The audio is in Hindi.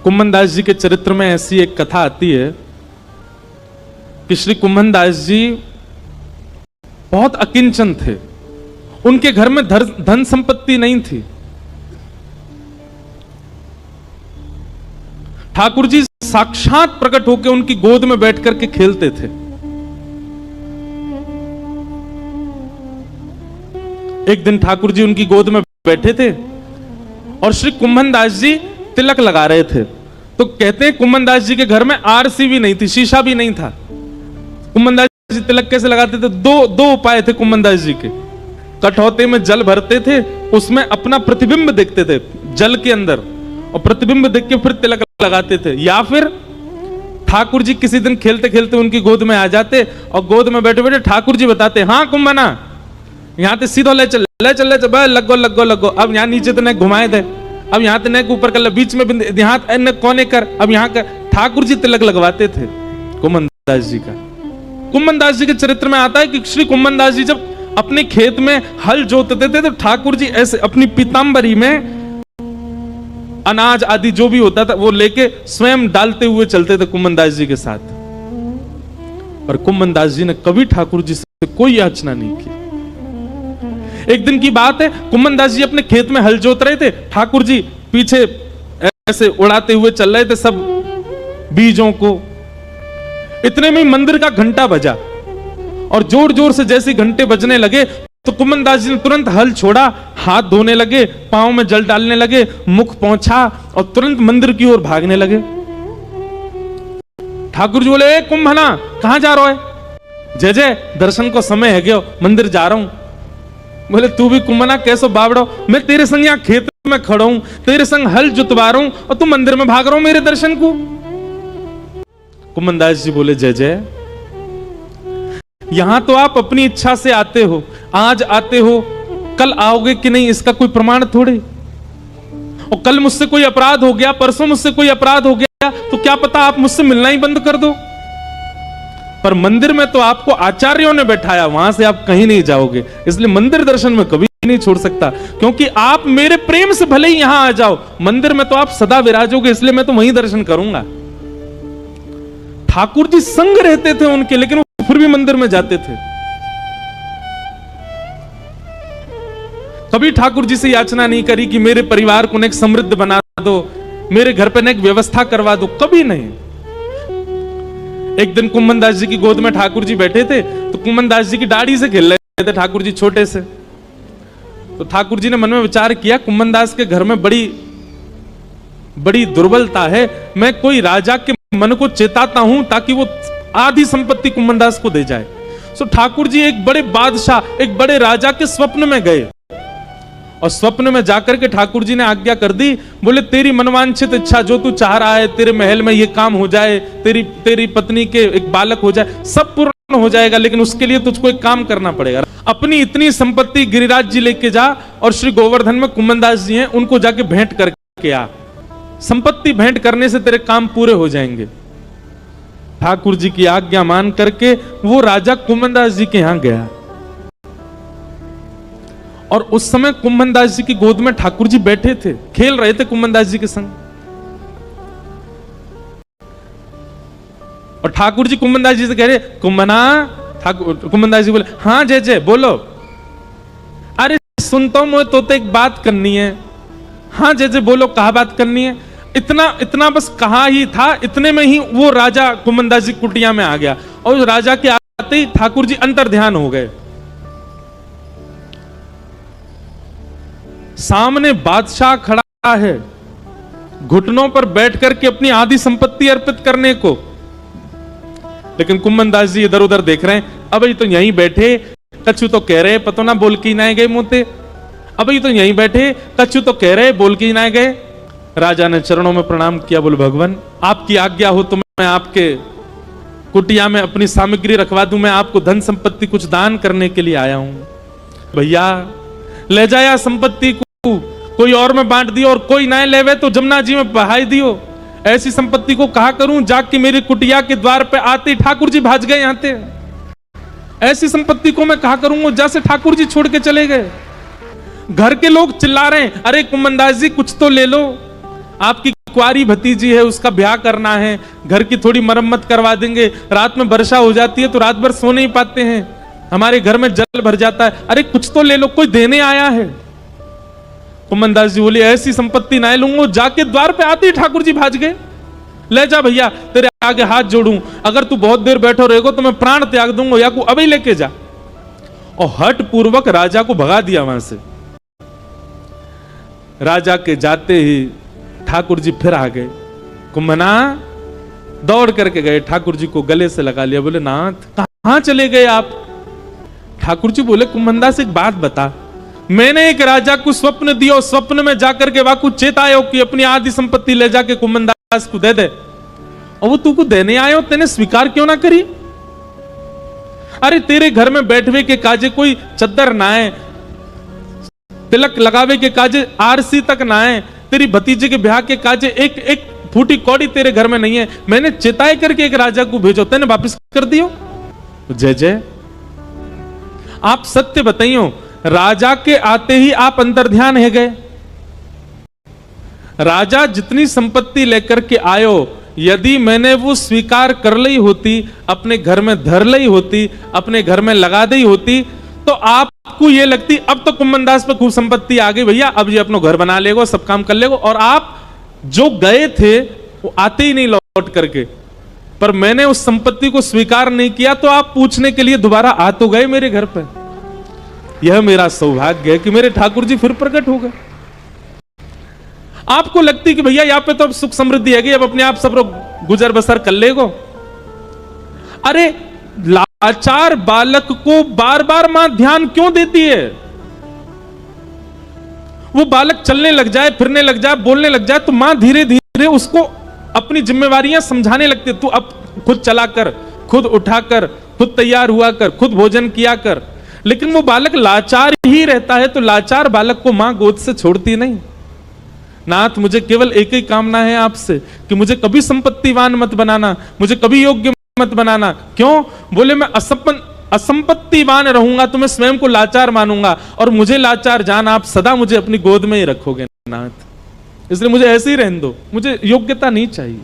कुम्भन दास जी के चरित्र में ऐसी एक कथा आती है कि श्री कुम्भन दास जी बहुत अकिंचन थे। उनके घर में धन संपत्ति नहीं थी। ठाकुर जी साक्षात प्रकट होकर उनकी गोद में बैठ करके खेलते थे। एक दिन ठाकुर जी उनकी गोद में बैठे थे और श्री कुम्भन दास जी तिलक लगा रहे थे। तो कहते हैं कुम्भन दास जी के घर में आरसी भी नहीं थी, शीशा भी नहीं था। कुम्भन दास जी तिलक कैसे लगाते थे? दो उपाय थे कुम्भन दास जी के। कठौते में जल भरते थे, उसमें अपना प्रतिबिंब देखते थे जल के अंदर, और प्रतिबिंब देख के फिर तिलक लगाते थे। या फिर ठाकुर जी किसी दिन खेलते खेलते उनकी गोद में आ जाते और गोद में बैठे बैठे ठाकुर जी बताते, हाँ कुम्भना यहाँ से सीधो ले चल लगो। अब यहाँ नीचे तो नहीं घुमाए दे, अब यहाँ तो नहीं ऊपर कर, बीच में यहाँ कोने कर, अब यहाँ कर। ठाकुर जी तिलक लगवाते थे कुम्भन दास जी का। कुम्भन दास जी के चरित्र में आता है कि श्री कुम्भन दास जी जब अपने खेत में हल जोतते थे तो ठाकुर जी ऐसे अपनी पीतांबरी में अनाज आदि जो भी होता था वो लेके स्वयं डालते हुए चलते थे कुम्भन दास जी के साथ। पर कुम्भन दास जी ने कभी ठाकुर जी से कोई याचना नहीं की। एक दिन की बात है, कुम्भन दास जी अपने खेत में हल जोत रहे थे, ठाकुर जी पीछे ऐसे उड़ाते हुए चल रहे थे सब बीजों को। इतने में मंदिर का घंटा बजा और जोर जोर से जैसे घंटे बजने लगे तो कुम्भन दास जी ने तुरंत हल छोड़ा, हाथ धोने लगे, पांव में जल डालने लगे, मुख पोंछा और तुरंत मंदिर की ओर भागने लगे। ठाकुर जी बोले, कुंभना कहां जा रहा है? जय जय दर्शन को समय है गयो, मंदिर जा रहा हूं। बोले, तू भी कुंभना कैसो बावड़ो, मैं तेरे संग यहां खेत में खड़ा हूं, तेरे संग हल जुतवा रहा हूं और तू मंदिर में भाग रहा हूं मेरे दर्शन को। कुम्भन दास जी बोले, जय जय यहां तो आप अपनी इच्छा से आते हो, आज आते हो, कल आओगे कि नहीं इसका कोई प्रमाण थोड़े। और कल मुझसे कोई अपराध हो गया, परसों मुझसे कोई अपराध हो गया तो क्या पता आप मुझसे मिलना ही बंद कर दो। पर मंदिर में तो आपको आचार्यों ने बैठाया, वहां से आप कहीं नहीं जाओगे, इसलिए मंदिर दर्शन में कभी नहीं छोड़ सकता, क्योंकि आप मेरे प्रेम से भले ही यहां आ जाओ, मंदिर में तो आप सदा विराजोगे, इसलिए मैं तो वहीं दर्शन करूंगा। ठाकुर जी संग रहते थे उनके, लेकिन वो फिर भी मंदिर में जाते थे। कभी ठाकुर जी से याचना नहीं करी कि मेरे परिवार को नेक समृद्ध बना दो, मेरे घर पे नेक व्यवस्था करवा दो, कभी नहीं। एक दिन कुम्भन दास जी की गोद में ठाकुर जी बैठे थे तो कुम्भन दास जी की दाढ़ी से खेल रहे थे ठाकुर जी छोटे से। तो ठाकुर जी ने मन में विचार किया, कुम्भन दास के घर में बड़ी दुर्बलता है, मैं कोई राजा के मन को चेताता हूं ताकि वो आधी संपत्ति कुम्भन दास को दे जाए। सो ठाकुर जी एक बड़े बादशाह, एक बड़े राजा के स्वप्न में गए और स्वप्न में जाकर के ठाकुर जी ने आज्ञा कर दी, बोले तेरी मनवांछित इच्छा जो तू चाह रहा है, तेरे महल में ये काम हो जाए, तेरी पत्नी के एक बालक हो जाए, सब पूर्ण हो जाएगा, लेकिन उसके लिए तुझको एक काम करना पड़ेगा। अपनी इतनी संपत्ति गिरिराज जी लेके जा और श्री गोवर्धन में कुम्भन दास जी हैं उनको जाके भेंट करके आ, संपत्ति भेंट करने से तेरे काम पूरे हो जाएंगे। ठाकुर जी की आज्ञा मान करके वो राजा कुम्भन दास जी के यहां गया और उस समय कुम्भन दास जी की गोद में ठाकुर जी बैठे थे, खेल रहे थे कुम्भन दास जी के संग। और ठाकुर जी कुम्भन दास जी से कह रहे, कुम्भना। कुम्भन दास जी बोले, हाँ जय जय बोलो। अरे सुनता हूं मैं तो एक बात करनी है। हाँ जय जय बोलो, कहा बात करनी है? इतना बस कहा ही था, इतने में ही वो राजा कुम्भन दास जी कुटिया में आ गया और उस राजा के आते ही ठाकुर जी अंतर ध्यान हो गए। सामने बादशाह खड़ा है, घुटनों पर बैठ करके अपनी आधी संपत्ति अर्पित करने को, लेकिन कुम्भन दास जी इधर उधर देख रहे हैं। अब ये तो यहीं बैठे, कछु तो कह रहे, पतो ना बोल के ना गए मुंहते। अब ये तो यहीं बैठे, कछु तो कह रहे, बोल के ना गए। राजा ने चरणों में प्रणाम किया, बोले भगवान आपकी आज्ञा हो तो मैं आपके कुटिया में अपनी सामग्री रखवा दूं, मैं आपको धन संपत्ति कुछ दान करने के लिए आया हूं। भैया ले जाया संपत्ति को, कोई और में बांट दियो और कोई ना लेवे तो जमुना जी में बहाई दियो। ऐसी संपत्ति को कहा करूं, जाके मेरी कुटिया के द्वार पे आते ठाकुर जी भाज गए। आते ऐसी संपत्ति को मैं कहा करूंगा, जैसे ठाकुर जी छोड़ के चले गए। घर के लोग चिल्ला रहे हैं, अरे कुम्भन दास जी कुछ तो ले लो, आपकी कुंवारी भतीजी है, उसका ब्याह करना है, घर की थोड़ी मरम्मत करवा देंगे, रात में वर्षा हो जाती है तो रात भर सो नहीं पाते हैं, हमारे घर में जल भर जाता है, अरे कुछ तो ले लो, कोई देने आया है। कुम्मन दास जी बोले ऐसी संपत्ति ना लूंगा। जाके द्वार पे आते ही ठाकुर जी भाज गए, ले जा भैया, तेरे आगे हाथ जोड़ूं, अगर तू बहुत देर बैठो रहेगा तो मैं प्राण त्याग दूंगा, या को अभी लेके जा। और हट पूर्वक राजा को भगा दिया वहां से। राजा के जाते ही ठाकुर जी फिर आ गए। कुम्भना दौड़ करके गए, ठाकुर जी को गले से लगा लिया, बोले नाथ कहां चले गए आप? ठाकुर जी बोले कुम्भनदास एक बात बता, मैंने एक राजा को स्वप्न दिया, स्वप्न में जाकर के वाकु चेतायो कि अपनी आधी संपत्ति ले जाके कुम्भनदास को दे दे, और वो तू को देने आयो, तेने स्वीकार क्यों ना करी? अरे तेरे घर में बैठवे के काजे कोई चद्दर ना है, तिलक लगावे के काजे आरसी तक ना है, तेरी भतीजे के ब्याह के काजे एक फूटी कौड़ी तेरे घर में नहीं है, मैंने चेताए करके एक राजा को भेजो, तेने वापस कर दियो। जय जय, आप सत्य बताइयो, राजा के आते ही आप अंतर्ध्यान है गए। राजा जितनी संपत्ति लेकर के आयो, यदि मैंने वो स्वीकार कर ली होती, अपने घर में धर ली होती, अपने घर में लगा दी होती, तो आपको ये लगती अब तो कुम्भनदास पे खूब संपत्ति आ गई भैया, अब ये अपना घर बना लेगा, सब काम कर लेगा, और आप जो गए थे वो आते ही नहीं लौट करके। पर मैंने उस संपत्ति को स्वीकार नहीं किया, तो आप पूछने के लिए दोबारा आ तो गए मेरे घर पे। यह मेरा सौभाग्य है कि मेरे ठाकुर जी फिर प्रकट हो गए। आपको लगती कि भैया यहाँ पे तो अब सुख समृद्धि है, अब अपने आप सब लोग गुजर बसर कर लेगो। अरे लाचार बालक को बार बार मां ध्यान क्यों देती है? वो बालक चलने लग जाए, फिरने लग जाए, बोलने लग जाए, तो मां धीरे धीरे उसको अपनी जिम्मेवारियां समझाने लगती है। तू अब खुद चला कर, खुद उठा कर, खुद तैयार हुआ कर, खुद भोजन किया कर। लेकिन वो बालक लाचार ही रहता है, तो लाचार बालक को मां गोद से छोड़ती नहीं। नाथ मुझे केवल एक ही कामना है आपसे कि मुझे कभी संपत्तिवान मत बनाना, मुझे कभी योग्य मत बनाना। क्यों? बोले मैं असंपत्तिवान रहूंगा तो मैं स्वयं को लाचार मानूंगा, और मुझे लाचार जान आप सदा मुझे अपनी गोद में ही रखोगे नाथ, इसलिए मुझे ऐसे ही रहने दो, मुझे योग्यता नहीं चाहिए।